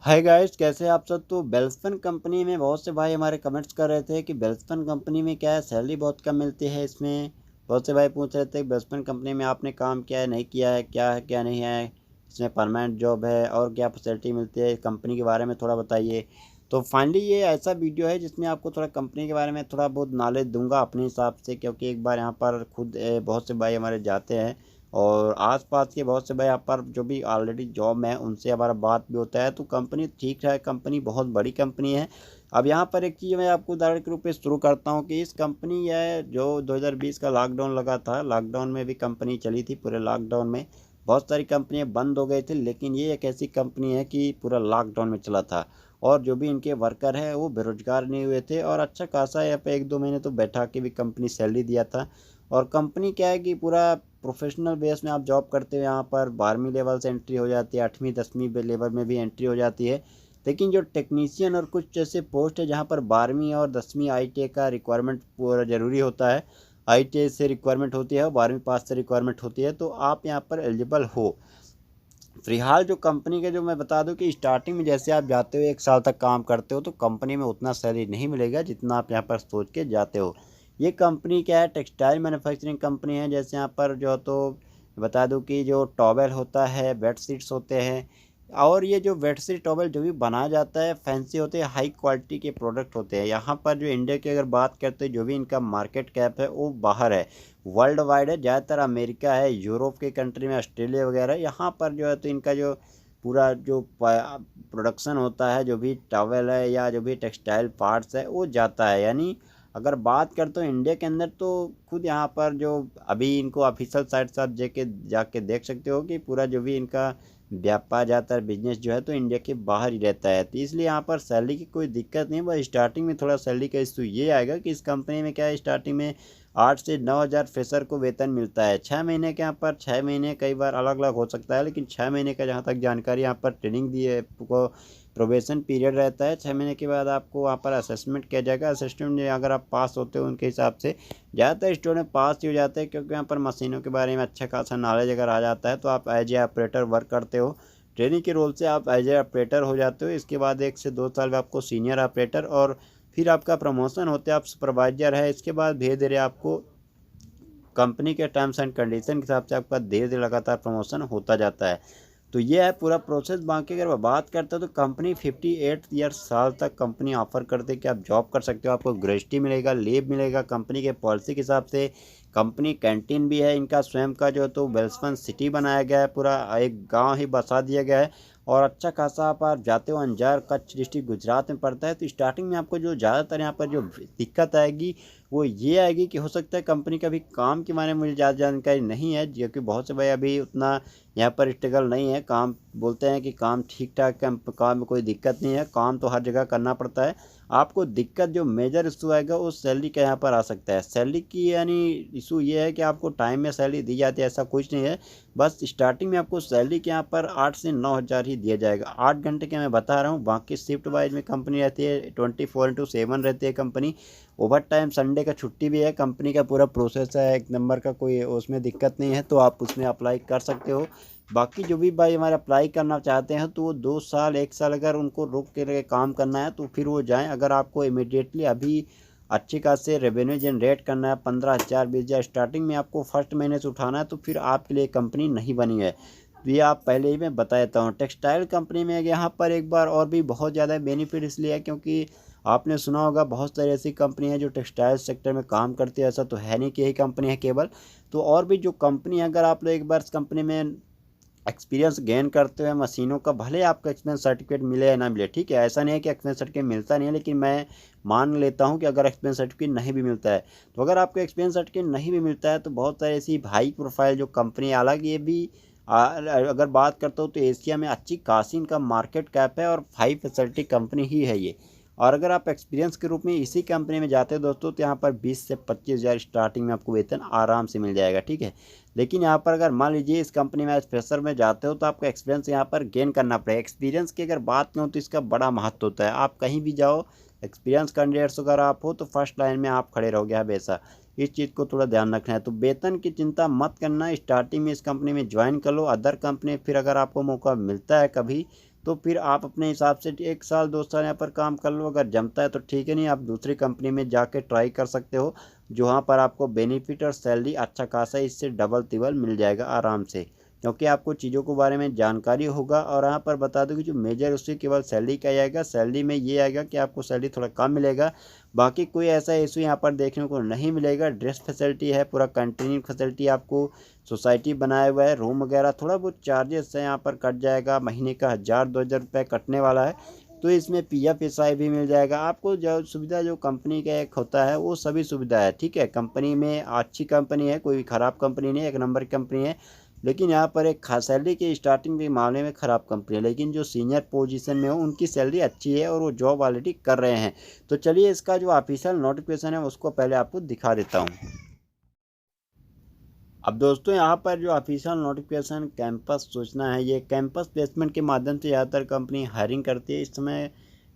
Hi guys, कैसे हैं आप सब। तो वेलस्पन कंपनी में बहुत से भाई हमारे कमेंट्स कर रहे थे कि वेलस्पन कंपनी में क्या है, सैलरी बहुत कम मिलती है। इसमें बहुत से भाई पूछ रहे थे कि वेलस्पन कंपनी में आपने काम किया है नहीं किया है, क्या है क्या नहीं है, इसमें परमानेंट जॉब है और क्या फैसिलिटी मिलती है, कंपनी के बारे में थोड़ा बताइए। तो फाइनली ये ऐसा वीडियो है जिसमें आपको थोड़ा कंपनी के बारे में थोड़ा बहुत नॉलेज दूंगा अपने हिसाब से, क्योंकि एक बार यहाँ पर खुद बहुत से भाई हमारे जाते हैं और आसपास के बहुत से भाई यहाँ पर जो भी ऑलरेडी जॉब में है उनसे हमारा बात भी होता है। तो कंपनी ठीक है, कंपनी बहुत बड़ी कंपनी है। अब यहाँ पर एक चीज़ मैं आपको उदाहरण के रूप में शुरू करता हूँ कि इस कंपनी है जो 2020 का लॉकडाउन लगा था, लॉकडाउन में भी कंपनी चली थी। पूरे लॉकडाउन में बहुत सारी कंपनियाँ बंद हो गई थी, लेकिन ये एक ऐसी कंपनी है कि पूरा लॉकडाउन में चला था और जो भी इनके वर्कर हैं वो बेरोजगार नहीं हुए थे और अच्छा खासा यहाँ पे 1-2 महीने तो बैठा के भी कंपनी सैलरी दिया था। और कंपनी क्या है कि पूरा प्रोफेशनल बेस में आप जॉब करते हो, यहाँ पर 12वीं लेवल से एंट्री हो जाती है, 8वीं 10वीं लेवल में भी एंट्री हो जाती है। लेकिन जो टेक्नीशियन और कुछ जैसे पोस्ट है जहाँ पर 12वीं और 10वीं ITA का रिक्वायरमेंट पूरा ज़रूरी होता है, ITA से रिक्वायरमेंट होती है और 12वीं पास से रिक्वायरमेंट होती है, तो आप यहाँ पर एलिजिबल हो। फिलहाल जो कंपनी के जो मैं बता दूं कि स्टार्टिंग में जैसे आप जाते हो 1 साल तक काम करते हो तो कंपनी में उतना सैलरी नहीं मिलेगा जितना आप यहाँ पर सोच के जाते हो। ये कंपनी क्या है, टेक्सटाइल मैन्युफैक्चरिंग कंपनी है। जैसे यहाँ पर जो तो बता दूं कि जो टॉवेल होता है, बेड शीट्स होते हैं और ये जो बेडशीट टॉवेल जो भी बनाया जाता है फैंसी होते हैं, हाई क्वालिटी के प्रोडक्ट होते हैं। यहाँ पर जो इंडिया की अगर बात करते हैं जो भी इनका मार्केट कैप है वो बाहर है, वर्ल्ड वाइड है। ज़्यादातर अमेरिका है, यूरोप के कंट्री में, ऑस्ट्रेलिया वगैरह। यहाँ पर जो है तो इनका जो पूरा जो प्रोडक्शन होता है, जो भी टॉवेल है या जो भी टेक्सटाइल पार्ट्स है वो जाता है। यानी अगर बात करते हो इंडिया के अंदर तो खुद यहाँ पर जो अभी इनको ऑफिशियल साइट से आप जाके देख सकते हो कि पूरा जो भी इनका व्यापार ज़्यादातर बिजनेस जो है तो इंडिया के बाहर ही रहता है। तो इसलिए यहाँ पर सैलरी की कोई दिक्कत नहीं है, बस स्टार्टिंग में थोड़ा सैलरी का इशू ये आएगा कि इस कंपनी में क्या है, स्टार्टिंग में 8 से 9 हज़ार फ्रेशर को वेतन मिलता है। 6 महीने के यहाँ पर 6 महीने कई बार अलग अलग हो सकता है, लेकिन 6 महीने का जहाँ तक जानकारी यहाँ पर ट्रेनिंग दी है को प्रोबेशन पीरियड रहता है। 6 महीने के बाद आपको वहाँ पर असेसमेंट किया जाएगा। असेसमेंट में अगर आप पास होते हो उनके हिसाब से ज़्यादातर स्टूडेंट पास ही हो जाते हैं, क्योंकि यहाँ पर मशीनों के बारे में अच्छा खासा नॉलेज अगर आ जाता है तो आप एज ए ऑपरेटर वर्क करते हो। ट्रेनिंग के रोल से आप एज ए ऑपरेटर हो जाते हो। इसके बाद 1 से 2 साल में आपको सीनियर ऑपरेटर और फिर आपका प्रमोशन होते हैं, आप सुपरवाइजर है। इसके बाद धीरे धीरे आपको कंपनी के टर्म्स एंड कंडीशन के हिसाब से आपका धीरे धीरे लगातार प्रमोशन होता जाता है। तो ये है पूरा प्रोसेस। बाकी अगर बात करते हो तो कंपनी 58 साल तक कंपनी ऑफर करते है कि आप जॉब कर सकते हो, आपको ग्रेजुटी मिलेगा, लीव मिलेगा कंपनी के पॉलिसी के हिसाब से। कंपनी कैंटीन भी है इनका स्वयं का, जो तो वेल्सपन सिटी बनाया गया है, पूरा एक गांव ही बसा दिया गया है। और अच्छा खासा आप जाते हो, अंजार कच्छ डिस्ट्रिक्ट गुजरात में पड़ता है। तो स्टार्टिंग में आपको जो ज़्यादातर यहाँ पर जो दिक्कत आएगी वो ये आएगी कि हो सकता है कंपनी का भी काम के बारे में मुझे ज़्यादा जानकारी नहीं है, जो कि बहुत से भाई अभी उतना यहाँ पर स्ट्रगल नहीं है। काम बोलते हैं कि काम ठीक ठाक, काम में कोई दिक्कत नहीं है, काम तो हर जगह करना पड़ता है। आपको दिक्कत जो मेजर इशू आएगा वो सैलरी का यहाँ पर आ सकता है। सैलरी की यानी इशू ये है कि आपको टाइम में सैलरी दी जाती है ऐसा कुछ नहीं है। बस स्टार्टिंग में आपको सैलरी के यहाँ पर 8 से 9 हज़ार ही दिया जाएगा। 8 घंटे के मैं बता रहा हूँ, बाकी शिफ्ट वाइज में कंपनी रहती है, 24/7 रहती है कंपनी। ओवर टाइम संडे का छुट्टी भी है। कंपनी का पूरा प्रोसेस है एक नंबर का, कोई उसमें दिक्कत नहीं है, तो आप उसमें अप्लाई कर सकते हो। बाकी जो भी भाई हमारे अप्लाई करना चाहते हैं तो वो 2 साल 1 साल अगर उनको रुक के काम करना है तो फिर वो जाएं। अगर आपको इमीडिएटली अभी अच्छे खासे रेवेन्यू जनरेट करना है, 15,000 20,000 स्टार्टिंग में आपको फर्स्ट महीने से उठाना है, तो फिर आपके लिए कंपनी नहीं बनी है। तो ये आप पहले ही मैं बता देता हूँ। टेक्सटाइल कंपनी में यहाँ पर एक बार और भी बहुत ज़्यादा बेनिफिट इसलिए है क्योंकि आपने सुना होगा बहुत सारी ऐसी कंपनी है जो टेक्सटाइल सेक्टर में काम करती है। ऐसा तो है नहीं कि यही कंपनी है केवल, तो और भी जो कंपनी है, अगर आप लोग एक बार इस कंपनी में एक्सपीरियंस गेन करते हुए मशीनों का, भले आपको एक्सपीरियंस सर्टिफिकेट मिले या ना मिले, ठीक है, ऐसा नहीं है कि एक्सपीरियंस सर्टिफिकेट मिलता नहीं है, लेकिन मैं मान लेता हूं कि अगर एक्सपीरियंस सर्टिफिकेट नहीं भी मिलता है तो अगर आपको एक्सपीरियंस सर्टिफिकेट नहीं भी मिलता है तो बहुत सारी ऐसी हाई प्रोफाइल जो कंपनी, हालांकि ये भी अगर बात करता हूँ तो एशिया में अच्छी खासी इनका मार्केट कैप है और हाई फैसिलिटी कंपनी ही है ये। और अगर आप एक्सपीरियंस के रूप में इसी कंपनी में जाते हो दोस्तों तो यहाँ पर 20 से 25 हज़ार स्टार्टिंग में आपको वेतन आराम से मिल जाएगा, ठीक है। लेकिन यहाँ पर अगर मान लीजिए इस कंपनी में एज फ्रेशर में जाते हो तो आपको एक्सपीरियंस यहाँ पर गेन करना पड़ेगा। एक्सपीरियंस की अगर बात करूँ तो इसका बड़ा महत्व होता है। आप कहीं भी जाओ, एक्सपीरियंस कैंडिडेट्स अगर आप हो तो फर्स्ट लाइन में आप खड़े रहोगे हमेशा। इस चीज़ को थोड़ा ध्यान रखना है। तो वेतन की चिंता मत करना, स्टार्टिंग में इस कंपनी में ज्वाइन कर लो। अदर कंपनी फिर अगर आपको मौका मिलता है कभी तो फिर आप अपने हिसाब से 1 साल 2 साल यहाँ पर काम कर लो, अगर जमता है तो ठीक है, नहीं आप दूसरी कंपनी में जाके ट्राई कर सकते हो, जहाँ पर आपको बेनिफिट और सैलरी अच्छा खासा इससे डबल तिबल मिल जाएगा आराम से, क्योंकि आपको चीज़ों के बारे में जानकारी होगा। और यहाँ पर बता दूं कि जो मेजर उससे केवल सैलरी का ही आएगा, सैलरी में ये आएगा कि आपको सैलरी थोड़ा कम मिलेगा, बाकी कोई ऐसा इशू यहाँ पर देखने को नहीं मिलेगा। ड्रेस फैसिलिटी है, पूरा कंटेनिंग फैसिलिटी आपको सोसाइटी बनाया हुआ है, रूम वगैरह थोड़ा बहुत चार्जेस है यहाँ पर कट जाएगा, महीने का 1000-2000 रुपये कटने वाला है। तो इसमें PF SI भी मिल जाएगा आपको, जो सुविधा जो कंपनी का एक होता है वो सभी सुविधा है, ठीक है। कंपनी में अच्छी कंपनी है, कोई ख़राब कंपनी नहीं, एक नंबर कंपनी है। लेकिन यहाँ पर एक खास सैलरी के स्टार्टिंग के मामले में ख़राब कंपनी है, लेकिन जो सीनियर पोजीशन में हो उनकी सैलरी अच्छी है और वो जॉब ऑलरेडी कर रहे हैं। तो चलिए इसका जो ऑफिशियल नोटिफिकेशन है उसको पहले आपको दिखा देता हूँ। अब दोस्तों यहाँ पर जो ऑफिशियल नोटिफिकेशन कैंपस सूचना है, ये कैंपस प्लेसमेंट के माध्यम से ज़्यादातर कंपनी हायरिंग करती है। इस समय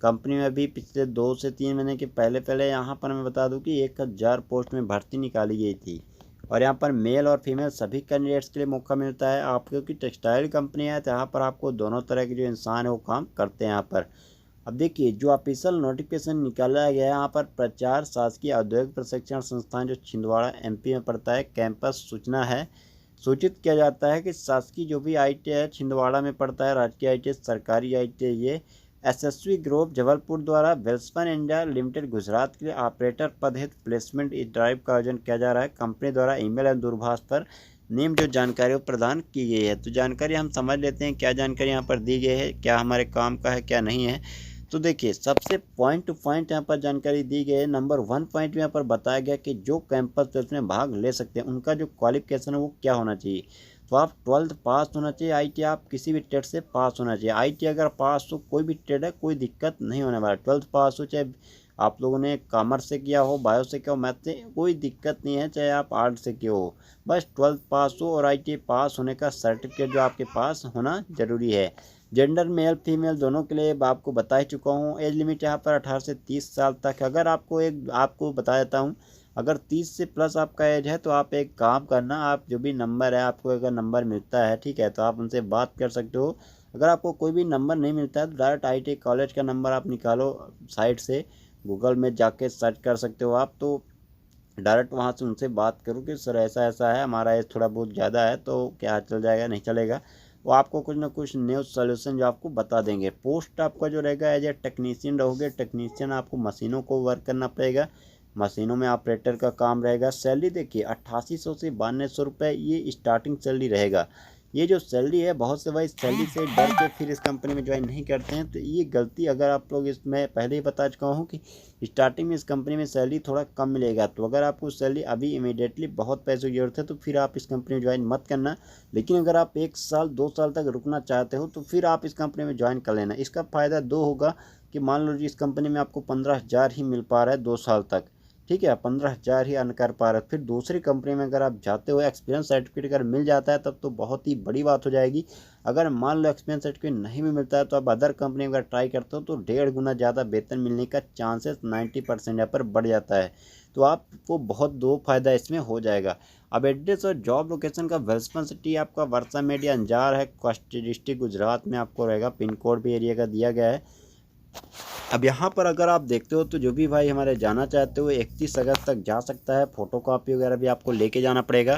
कंपनी में भी पिछले 2 से 3 महीने के पहले यहाँ पर मैं बता दूँ कि 1000 पोस्ट में भर्ती निकाली गई थी, और यहाँ पर मेल और फीमेल सभी कैंडिडेट्स के लिए मौका मिलता है। आप क्योंकि टेक्सटाइल कंपनी है तो यहाँ पर आपको दोनों तरह के जो इंसान है वो काम करते हैं यहाँ पर। अब देखिए जो ऑफिशियल नोटिफिकेशन निकाला गया है, यहाँ पर प्रचार शासकीय औद्योगिक प्रशिक्षण संस्थान जो छिंदवाड़ा MP में पड़ता है, कैंपस सूचना है। सूचित किया जाता है कि शासकीय जो भी ITI है छिंदवाड़ा में पड़ता है, राजकीय ITI सरकारी ITI, ये SSV ग्रुप जबलपुर द्वारा वेल्सपन इंडिया लिमिटेड गुजरात के लिए ऑपरेटर पद हेतु प्लेसमेंट ड्राइव का आयोजन किया जा रहा है। कंपनी द्वारा ईमेल एवं दूरभाष पर निम्न जो जानकारी प्रदान की गई है। तो जानकारी हम समझ लेते हैं क्या जानकारी यहाँ पर दी गई है, क्या हमारे काम का है क्या नहीं है। तो देखिए सबसे पॉइंट टू पॉइंट यहाँ पर जानकारी दी गई है। नंबर 1 पॉइंट में यहाँ पर बताया गया कि जो कैंपस टेस्ट में भाग ले सकते हैं उनका जो क्वालिफिकेशन है वो क्या होना चाहिए। तो आप 12th पास होना चाहिए, ITI आप किसी भी ट्रेड से पास होना चाहिए। ITI अगर पास हो कोई भी ट्रेड है कोई दिक्कत नहीं होने वाला, 12th पास हो, चाहे आप लोगों ने कॉमर्स से किया हो, बायो से किया हो, मैथ से, कोई दिक्कत नहीं है, चाहे आप आर्ट से किया हो, बस 12th पास हो और ITI पास होने का सर्टिफिकेट जो आपके पास होना ज़रूरी है। जेंडर मेल फीमेल दोनों के लिए आपको बता ही चुका हूँ। एज लिमिट यहाँ पर 18 से 30 साल तक। अगर आपको बता देता हूँ, अगर 30 से प्लस आपका एज है तो आप एक काम करना, आप जो भी नंबर है आपको अगर नंबर मिलता है, ठीक है, तो आप उनसे बात कर सकते हो। अगर आपको कोई भी नंबर नहीं मिलता है तो डायरेक्ट ITI कॉलेज का नंबर आप निकालो, साइट से गूगल में जाके सर्च कर सकते हो आप, तो डायरेक्ट वहाँ से उनसे बात करो कि सर ऐसा ऐसा है, हमारा एज थोड़ा बहुत ज़्यादा है, तो क्या चल जाएगा नहीं चलेगा। वो आपको कुछ ना कुछ न्यू सॉल्यूशन जो आपको बता देंगे। पोस्ट आपका जो रहेगा एज ए टेक्नीशियन रहोगे। टेक्नीशियन आपको मशीनों को वर्क करना पड़ेगा, मशीनों में ऑपरेटर का काम रहेगा। सैलरी देखिए 8800 से 9200 रुपये ये स्टार्टिंग सैलरी रहेगा। ये जो सैलरी है, बहुत से भाई सैलरी से डर के फिर इस कंपनी में ज्वाइन नहीं करते हैं, तो ये गलती अगर आप लोग, इसमें पहले ही बता चुका हूँ कि स्टार्टिंग में इस कंपनी में सैलरी थोड़ा कम मिलेगा। तो अगर आपको सैलरी अभी इमीडिएटली बहुत पैसों की ज़रूरत है तो फिर आप इस कंपनी में ज्वाइन मत करना। लेकिन अगर आप 1 साल 2 साल तक रुकना चाहते हो तो फिर आप इस कंपनी में ज्वाइन कर लेना। इसका फ़ायदा 2 होगा कि मान लो इस कंपनी में आपको 15,000 ही मिल पा रहा है 2 साल तक, ठीक है, 15,000 ही अर्न कर पा रहे हो। फिर दूसरी कंपनी में अगर आप जाते हो, एक्सपीरियंस सर्टिफिकेट अगर मिल जाता है तब तो बहुत ही बड़ी बात हो जाएगी। अगर मान लो एक्सपीरियंस सर्टिफिकेट नहीं भी मिलता है तो आप अदर कंपनी में अगर ट्राई करते हो तो 1.5 गुना ज़्यादा वेतन मिलने का चांसेस 90% यहाँ पर बढ़ जाता है। तो आपको बहुत 2 फायदा इसमें हो जाएगा। अब एड्रेस और जॉब लोकेशन का वेल्सपन सिटी आपका वर्षा मेडिया अंजार है, डिस्ट्रिक्ट गुजरात में आपको रहेगा। पिन कोड भी एरिया का दिया गया है। अब यहाँ पर अगर आप देखते हो तो जो भी भाई हमारे जाना चाहते हो 31 अगस्त तक जा सकता है। फ़ोटो कॉपी वगैरह भी आपको लेके जाना पड़ेगा।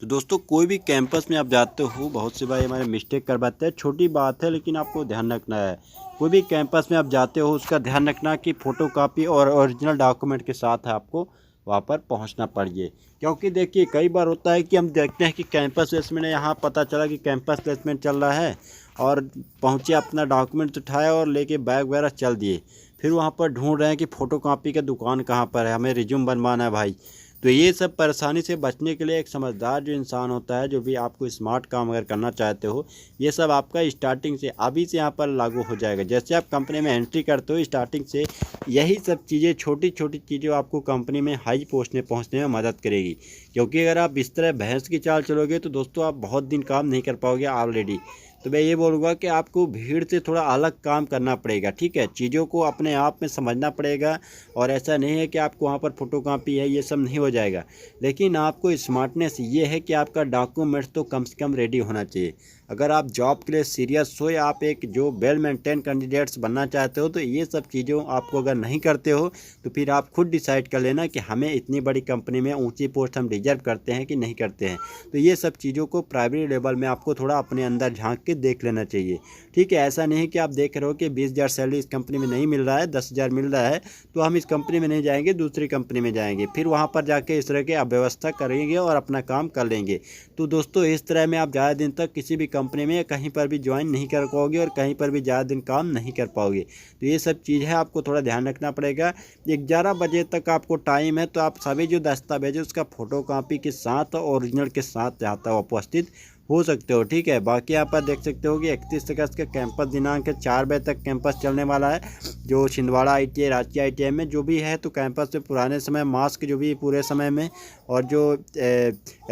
तो दोस्तों कोई भी कैंपस में आप जाते हो, बहुत से भाई हमारे मिस्टेक करवाते हैं, छोटी बात है लेकिन आपको ध्यान रखना है। कोई भी कैंपस में आप जाते हो उसका ध्यान रखना कि फ़ोटो कॉपी और ओरिजिनल डॉक्यूमेंट के साथ आपको वहाँ पर पहुँचना पड़िए। क्योंकि देखिए कई बार होता है कि हम देखते हैं कि कैंपस प्लेसमेंट है, यहाँ पता चला कि कैंपस प्लेसमेंट चल रहा है और पहुँचे, अपना डॉक्यूमेंट उठाया और लेके बैग वगैरह चल दिए। फिर वहाँ पर ढूंढ रहे हैं कि फ़ोटो कॉपी का दुकान कहाँ पर है, हमें रिज्यूम बनवाना है भाई। तो ये सब परेशानी से बचने के लिए एक समझदार जो इंसान होता है, जो भी आपको स्मार्ट काम अगर करना चाहते हो, ये सब आपका स्टार्टिंग से अभी से यहाँ पर लागू हो जाएगा। जैसे आप कंपनी में एंट्री करते हो स्टार्टिंग से यही सब चीज़ें, छोटी छोटी चीज़ें आपको कंपनी में हाई पोस्ट में पहुँचने में मदद करेगी। क्योंकि अगर आप इस तरह भैंस की चाल चलोगे तो दोस्तों आप बहुत दिन काम नहीं कर पाओगे ऑलरेडी। तो मैं ये बोलूँगा कि आपको भीड़ से थोड़ा अलग काम करना पड़ेगा, ठीक है, चीज़ों को अपने आप में समझना पड़ेगा। और ऐसा नहीं है कि आपको वहाँ पर फ़ोटो कॉपी है ये सब नहीं हो जाएगा, लेकिन आपको स्मार्टनेस ये है कि आपका डॉक्यूमेंट्स तो कम से कम रेडी होना चाहिए। अगर आप जॉब के लिए सीरियस हो या आप एक जो वेल मेंटेन कैंडिडेट्स बनना चाहते हो, तो ये सब चीज़ों आपको अगर नहीं करते हो तो फिर आप खुद डिसाइड कर लेना कि हमें इतनी बड़ी कंपनी में ऊंची पोस्ट हम डिजर्व करते हैं कि नहीं करते हैं। तो ये सब चीज़ों को प्राइमरी लेवल में आपको थोड़ा अपने अंदर झांक के देख लेना चाहिए। ठीक है, ऐसा नहीं कि आप देख रहे हो कि 20,000 सैलरी इस कंपनी में नहीं मिल रहा है, 10,000 मिल रहा है, तो हम इस कंपनी में नहीं जाएंगे, दूसरी कंपनी में जाएंगे, फिर वहाँ पर जाके इस तरह की अव्यवस्था करेंगे और अपना काम कर लेंगे। तो दोस्तों इस तरह में आप ज़्यादा दिन तक किसी भी कंपनी में या कहीं पर भी ज्वाइन नहीं कर पाओगे और कहीं पर भी ज़्यादा दिन काम नहीं कर पाओगे। तो ये सब चीज़ है, आपको थोड़ा ध्यान रखना पड़ेगा। 11 बजे तक आपको टाइम है, तो आप सभी जो दस्तावेज है उसका फ़ोटो कॉपी के साथ ओरिजिनल के साथ चाहता हो उपस्थित हो सकते हो। ठीक है, बाकी यहाँ पर देख सकते हो कि 31 अगस्त का कैंपस दिनांक है, 4 बजे तक कैंपस चलने वाला है। जो छिंदवाड़ा ITI, रांची ITI में जो भी है, तो कैंपस में पुराने समय मास्क जो भी पूरे समय में, और जो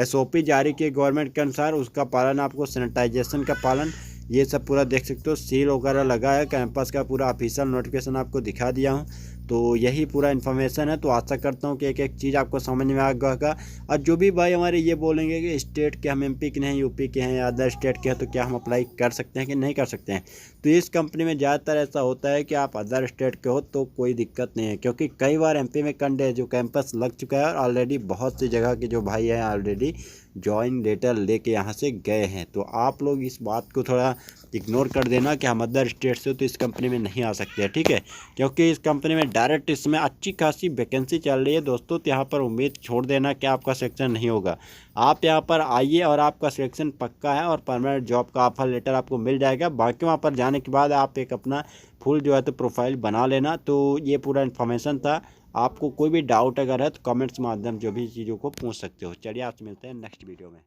SOP जारी किए गवर्नमेंट के अनुसार उसका पालन, आपको सैनिटाइजेशन का पालन, ये सब पूरा देख सकते हो। सील वगैरह लगा है, कैंपस का पूरा ऑफिशियल नोटिफिकेशन आपको दिखा दिया हूँ। तो यही पूरा इन्फॉर्मेशन है। तो आशा करता हूँ कि एक एक चीज़ आपको समझ में आ गया होगा। और जो भी भाई हमारे ये बोलेंगे कि स्टेट के हम MP के नहीं, UP के हैं या अदर स्टेट के हैं, तो क्या हम अप्लाई कर सकते हैं कि नहीं कर सकते हैं। तो इस कंपनी में ज़्यादातर ऐसा होता है कि आप अदर स्टेट के हो तो कोई दिक्कत नहीं है, क्योंकि कई बार MP में जो कैंपस लग चुका है और ऑलरेडी बहुत सी जगह के जो भाई हैं ऑलरेडी जॉइन लेटर लेके यहाँ से गए हैं। तो आप लोग इस बात को थोड़ा इग्नोर कर देना कि हम अदर स्टेट से तो इस कंपनी में नहीं आ सकते हैं। ठीक है, क्योंकि इस कंपनी में डायरेक्ट इसमें अच्छी खासी वैकेंसी चल रही है दोस्तों। तो यहाँ पर उम्मीद छोड़ देना कि आपका सिलेक्शन नहीं होगा। आप यहाँ पर आइए और आपका सिलेक्शन पक्का है और परमानेंट जॉब का ऑफर लेटर आपको मिल जाएगा। बाकी वहाँ पर जाने के बाद आप एक अपना फुल जो है तो प्रोफाइल बना लेना। तो ये पूरा इन्फॉर्मेशन था। आपको कोई भी डाउट अगर है तो कमेंट्स माध्यम जो भी चीज़ों को पूछ सकते हो। चलिए आपसे मिलते हैं नेक्स्ट वीडियो में।